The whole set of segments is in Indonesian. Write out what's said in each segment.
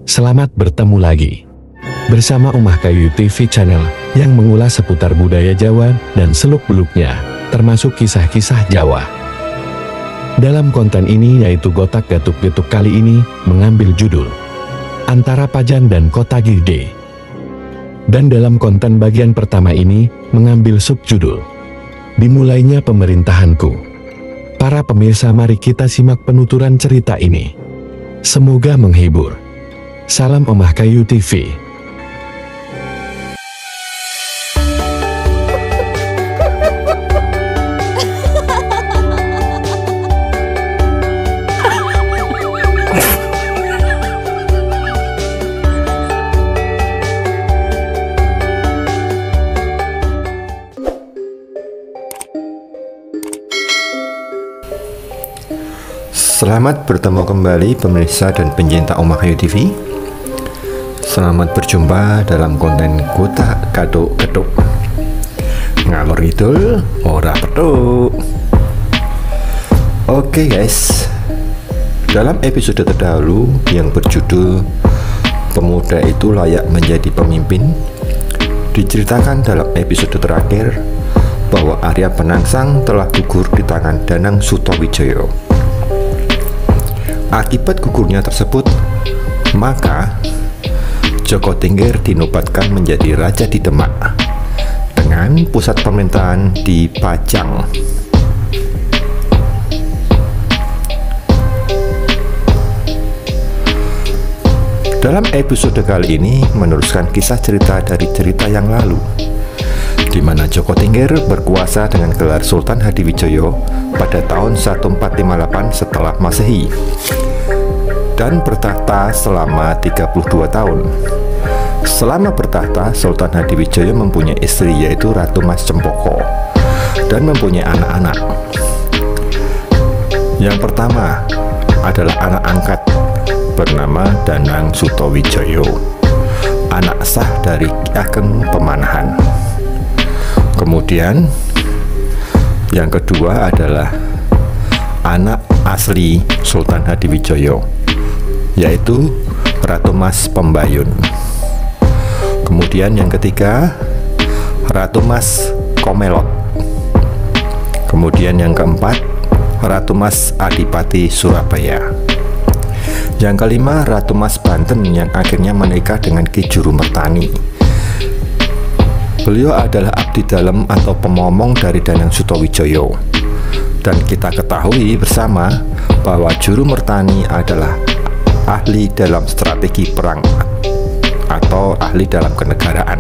Selamat bertemu lagi bersama Omah Kayu TV channel yang mengulas seputar budaya Jawa dan seluk-beluknya, termasuk kisah-kisah Jawa. Dalam konten ini yaitu Gotak Gatuk-Getuk kali ini mengambil judul Antara Pajan dan Kota Gede. Dan dalam konten bagian pertama ini mengambil subjudul Dimulainya Pemerintahanku. Para pemirsa, mari kita simak penuturan cerita ini. Semoga menghibur. Salam Omah Kayu TV. Selamat bertemu kembali pemirsa dan pencinta Omah Kayu TV. Selamat berjumpa dalam konten Gotak Gatuk-Getuk. Ngalor ngidul ora petuk. Oke guys, dalam episode terdahulu yang berjudul Pemuda itu layak menjadi pemimpin, diceritakan dalam episode terakhir bahwa Arya Penangsang telah gugur di tangan Danang Sutawijaya. Akibat gugurnya tersebut, maka Joko Tingkir dinobatkan menjadi raja di Demak dengan pusat pemerintahan di Pajang. Dalam episode kali ini meneruskan kisah cerita dari cerita yang lalu, di mana Joko Tingkir berkuasa dengan gelar Sultan Hadiwijoyo pada tahun 1458 setelah Masehi dan bertahta selama 32 tahun. Selama bertahta, Sultan Hadiwijoyo mempunyai istri yaitu Ratu Mas Cempoko dan mempunyai anak-anak. Yang pertama adalah anak angkat bernama Danang Sutawijaya, anak sah dari Ki Ageng Pemanahan. Kemudian yang kedua adalah anak asli Sultan Hadiwijoyo, yaitu Ratu Mas Pembayun. Kemudian yang ketiga Ratu Mas Komelot. Kemudian yang keempat Ratu Mas Adipati Surabaya. Yang kelima Ratu Mas Banten yang akhirnya menikah dengan Ki Jurumertani. Beliau adalah abdi dalam atau pemomong dari Danang Sutawijaya. Dan kita ketahui bersama bahwa Jurumertani adalah ahli dalam strategi perang atau ahli dalam kenegaraan.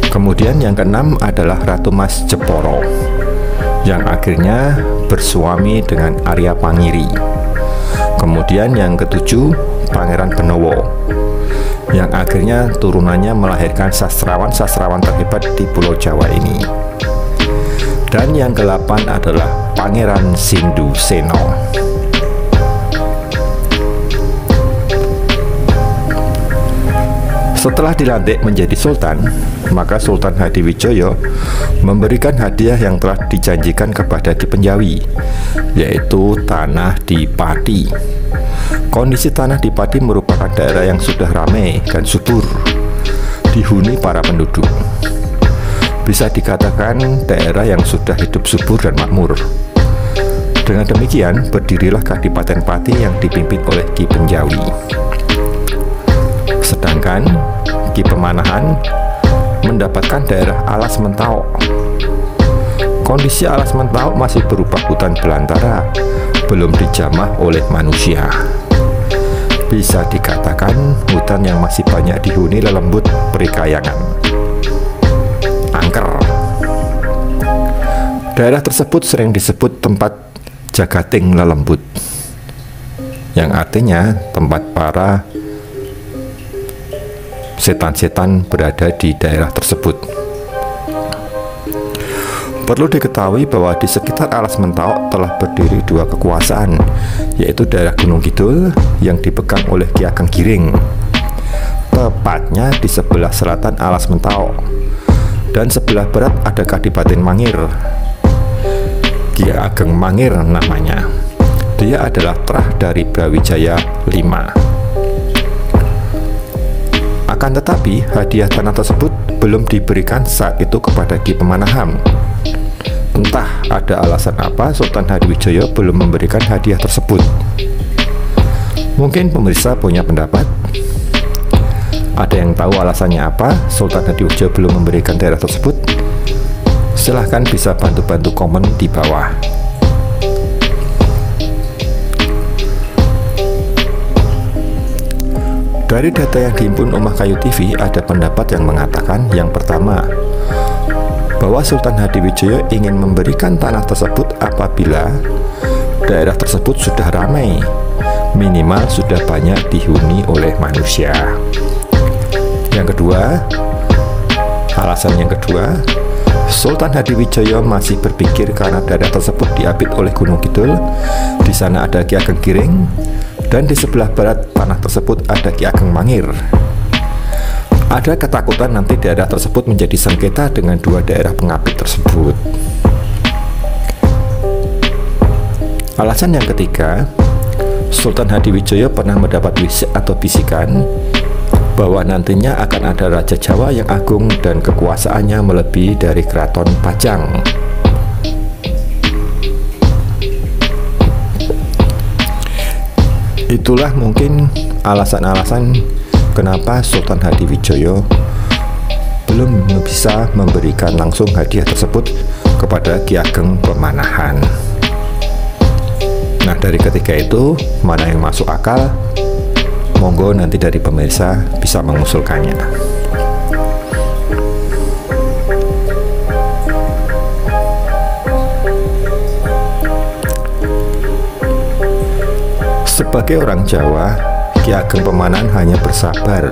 Kemudian yang keenam adalah Ratu Mas Jeporo yang akhirnya bersuami dengan Arya Pangiri. Kemudian yang ketujuh Pangeran Benowo yang akhirnya turunannya melahirkan sastrawan-sastrawan terhebat di Pulau Jawa ini. Dan yang ke-8 adalah Pangeran Sinduseno. Setelah dilantik menjadi sultan, maka Sultan Hadiwijoyo memberikan hadiah yang telah dijanjikan kepada Dipenjawi, yaitu tanah di Pati. Kondisi tanah di Pati merupakan daerah yang sudah ramai dan subur dihuni para penduduk. Bisa dikatakan daerah yang sudah hidup subur dan makmur. Dengan demikian, berdirilah Kadipaten Pati yang dipimpin oleh Ki Penjawi. Sedangkan Ki Pemanahan mendapatkan daerah Alas Mentaok. Kondisi Alas Mentaok masih berupa hutan belantara, belum dijamah oleh manusia. Bisa dikatakan hutan yang masih banyak dihuni lelembut perikayangan, angker. Daerah tersebut sering disebut tempat jagating lelembut, yang artinya tempat para setan-setan berada di daerah tersebut. Perlu diketahui bahwa di sekitar Alas Mentaok telah berdiri dua kekuasaan, yaitu daerah Gunung Kidul yang dipegang oleh Ki Ageng Giring, tepatnya di sebelah selatan Alas Mentaok, dan sebelah barat ada Kadipaten Mangir, Ki Ageng Mangir namanya, Dia adalah terah dari Brawijaya V. Akan tetapi, hadiah tanah tersebut belum diberikan saat itu kepada Ki Pemanahan. Entah ada alasan apa Sultan Hadiwijaya belum memberikan hadiah tersebut. Mungkin pemirsa punya pendapat? Ada yang tahu alasannya apa Sultan Hadiwijaya belum memberikan daerah tersebut? Silahkan bisa bantu-bantu komen di bawah. Dari data yang dihimpun Omah Kayu TV, ada pendapat yang mengatakan yang pertama, bahwa Sultan Hadiwijaya ingin memberikan tanah tersebut apabila daerah tersebut sudah ramai, minimal sudah banyak dihuni oleh manusia. Yang kedua, alasan yang kedua, Sultan Hadiwijaya masih berpikir karena daerah tersebut diapit oleh Gunung Kidul, di sana ada Ki Ageng Giring, dan di sebelah barat tanah tersebut ada Ki Ageng Mangir. Ada ketakutan nanti daerah tersebut menjadi sengketa dengan dua daerah pengapit tersebut. Alasan yang ketiga, Sultan Hadiwijaya pernah mendapat wisik atau bisikan bahwa nantinya akan ada Raja Jawa yang agung dan kekuasaannya melebihi dari Keraton Pajang. Itulah mungkin alasan-alasan kenapa Sultan Hadiwijaya belum bisa memberikan langsung hadiah tersebut kepada Ki Ageng Pemanahan. Nah, dari ketiga itu mana yang masuk akal? Monggo nanti dari pemirsa bisa mengusulkannya. Sebagai orang Jawa, Ki Ageng Pemanahan hanya bersabar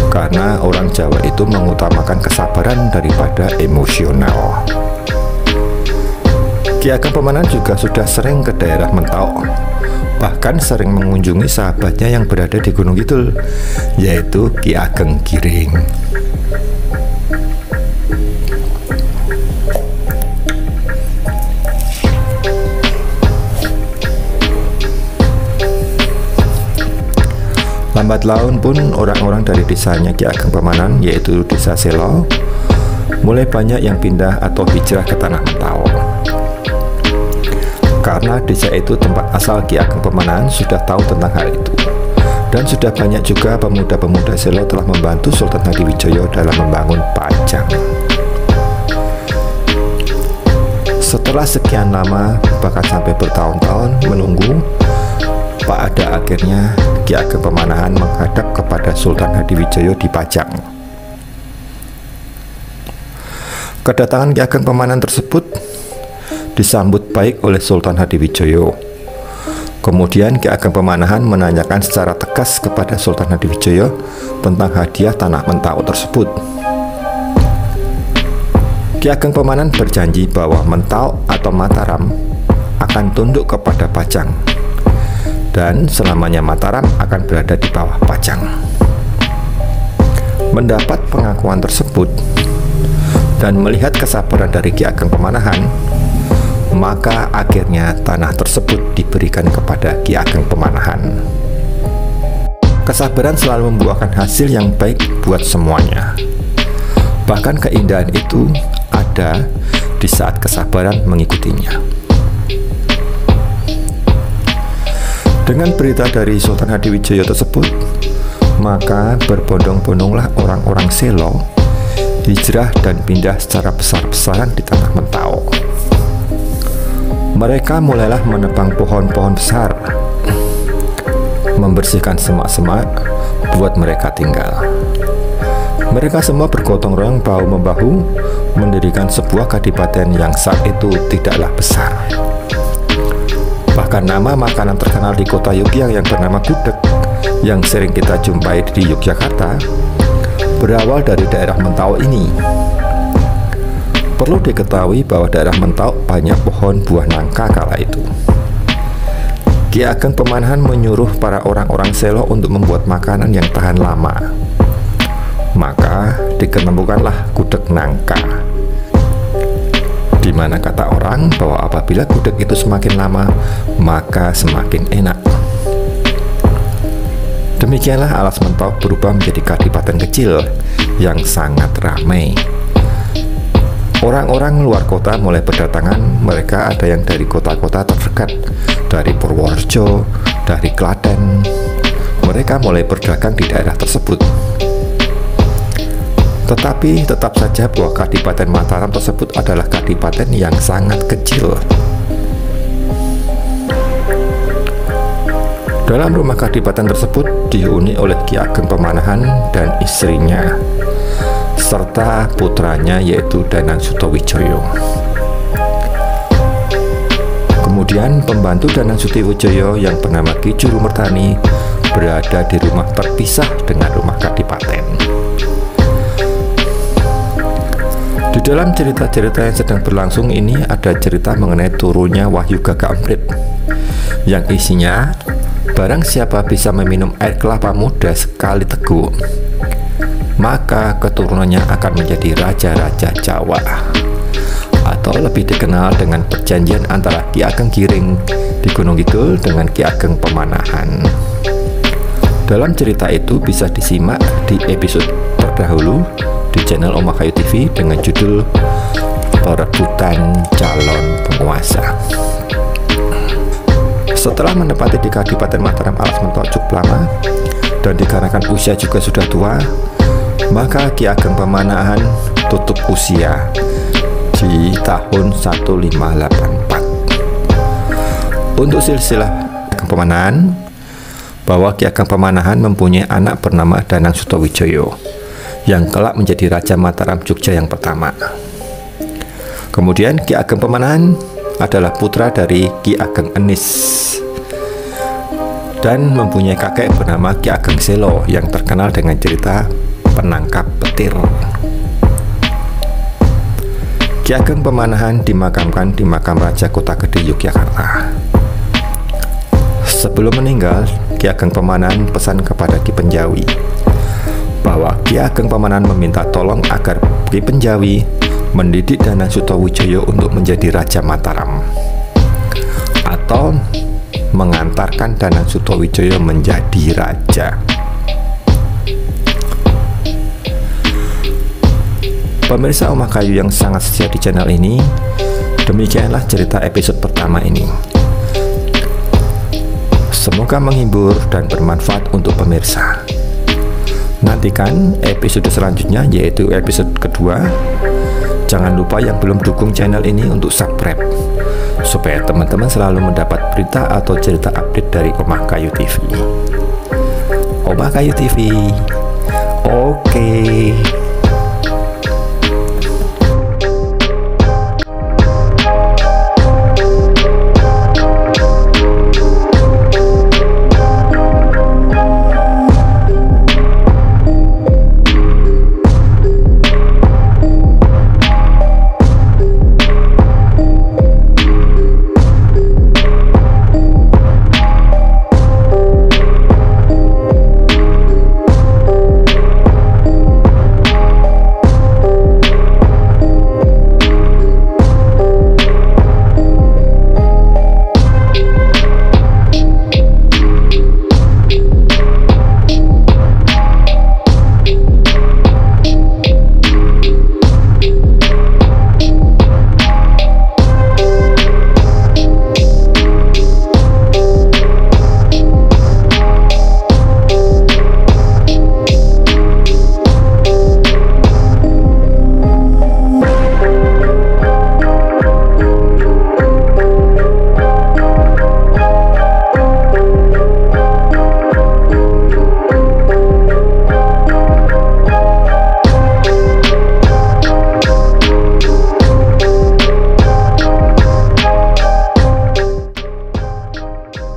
karena orang Jawa itu mengutamakan kesabaran daripada emosional. Ki Ageng Pemanahan juga sudah sering ke daerah Mentau, bahkan sering mengunjungi sahabatnya yang berada di Gunung Kidul, yaitu Ki Ageng Giring. Lambat laun pun orang-orang dari desanya Ki Ageng Pemanahan, yaitu Desa Selo, mulai banyak yang pindah atau hijrah ke tanah Mentau. Karena desa itu tempat asal Ki Ageng Pemanahan sudah tahu tentang hal itu, dan sudah banyak juga pemuda-pemuda Selo telah membantu Sultan Hadiwijaya dalam membangun Pajang. Setelah sekian lama, bahkan sampai bertahun-tahun menunggu, pada akhirnya Ki Ageng Pemanahan menghadap kepada Sultan Hadiwijaya di Pajang. Kedatangan Ki Ageng Pemanahan tersebut disambut baik oleh Sultan Hadiwijaya. Kemudian Ki Ageng Pemanahan menanyakan secara tegas kepada Sultan Hadiwijaya tentang hadiah tanah Mentau tersebut. Ki Ageng Pemanahan berjanji bahwa Mentau atau Mataram akan tunduk kepada Pajang, dan selamanya Mataram akan berada di bawah Pajang. Mendapat pengakuan tersebut dan melihat kesabaran dari Ki Ageng Pemanahan, maka akhirnya tanah tersebut diberikan kepada Ki Ageng Pemanahan. Kesabaran selalu membuahkan hasil yang baik buat semuanya. Bahkan keindahan itu ada di saat kesabaran mengikutinya. Dengan berita dari Sultan Hadiwijaya tersebut, maka berbondong-bondonglah orang-orang Selo hijrah dan pindah secara besar-besaran di tanah Mentau. Mereka mulailah menebang pohon-pohon besar, membersihkan semak-semak buat mereka tinggal. Mereka semua bergotong royong bahu-membahu mendirikan sebuah kadipaten yang saat itu tidaklah besar. Bahkan nama makanan terkenal di kota Yogyakarta yang bernama gudeg, yang sering kita jumpai di Yogyakarta, berawal dari daerah Mentau ini. Perlu diketahui bahwa daerah Mentau banyak pohon buah nangka kala itu. Ki Ageng Pemanahan menyuruh para orang-orang Selo untuk membuat makanan yang tahan lama. Maka diketemukanlah gudeg nangka. Di di mana kata orang bahwa apabila gudeg itu semakin lama, maka semakin enak. Demikianlah Alas Mentok berubah menjadi kadipaten kecil yang sangat ramai. Orang-orang luar kota mulai berdatangan. Mereka ada yang dari kota-kota terdekat, dari Purworejo, dari Klaten. Mereka mulai berdagang di daerah tersebut. Tetapi tetap saja bahwa Kadipaten Mataram tersebut adalah kadipaten yang sangat kecil. Dalam rumah kadipaten tersebut dihuni oleh Ki Ageng Pemanahan dan istrinya, serta putranya yaitu Danang Sutawijaya. Kemudian pembantu Danang Sutawijaya yang bernama Ki Jurumertani berada di rumah terpisah dengan rumah kadipaten. Di dalam cerita-cerita yang sedang berlangsung ini ada cerita mengenai turunnya Wahyu Gagak Emprit yang isinya barang siapa bisa meminum air kelapa muda sekali teguk, maka keturunannya akan menjadi raja-raja Jawa, atau lebih dikenal dengan perjanjian antara Ki Ageng Giring di Gunung Kidul dengan Ki Ageng Pemanahan. Dalam cerita itu bisa disimak di episode terdahulu di channel Omah Kayu TV dengan judul Perebutan Calon Penguasa. Setelah menempati di Kadipaten Mataram Alas Mentok cukup lama dan dikarenakan usia juga sudah tua, maka Ki Ageng Pemanahan tutup usia di tahun 1584. Untuk silsilah Ageng Pemanahan, bahwa Ki Ageng Pemanahan mempunyai anak bernama Danang Sutawijaya yang kelak menjadi Raja Mataram Jogja yang pertama. Kemudian Ki Ageng Pemanahan adalah putra dari Ki Ageng Enis dan mempunyai kakek bernama Ki Ageng Selo yang terkenal dengan cerita penangkap petir. Ki Ageng Pemanahan dimakamkan di makam Raja Kota Gede Yogyakarta. Sebelum meninggal, Ki Ageng Pemanahan pesan kepada Ki Penjawi bahwa Ki Ageng Pemanahan meminta tolong agar Ki Penjawi mendidik Danang Sutawijaya untuk menjadi Raja Mataram, atau mengantarkan Danang Sutawijaya menjadi raja. Pemirsa Omah Kayu yang sangat setia di channel ini, demikianlah cerita episode pertama ini. Semoga menghibur dan bermanfaat untuk pemirsa. Nantikan episode selanjutnya, yaitu episode kedua. Jangan lupa yang belum dukung channel ini untuk subscribe, supaya teman-teman selalu mendapat berita atau cerita update dari Omah Kayu TV. Omah Kayu TV, oke.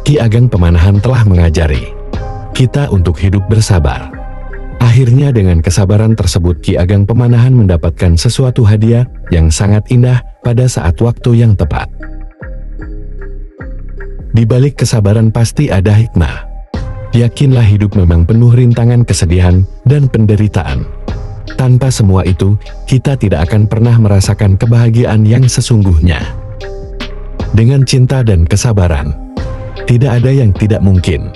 Ki Ageng Pemanahan telah mengajari kita untuk hidup bersabar. Akhirnya dengan kesabaran tersebut Ki Ageng Pemanahan mendapatkan sesuatu hadiah yang sangat indah pada saat waktu yang tepat. Di balik kesabaran pasti ada hikmah. Yakinlah hidup memang penuh rintangan, kesedihan, dan penderitaan. Tanpa semua itu, kita tidak akan pernah merasakan kebahagiaan yang sesungguhnya. Dengan cinta dan kesabaran, tidak ada yang tidak mungkin.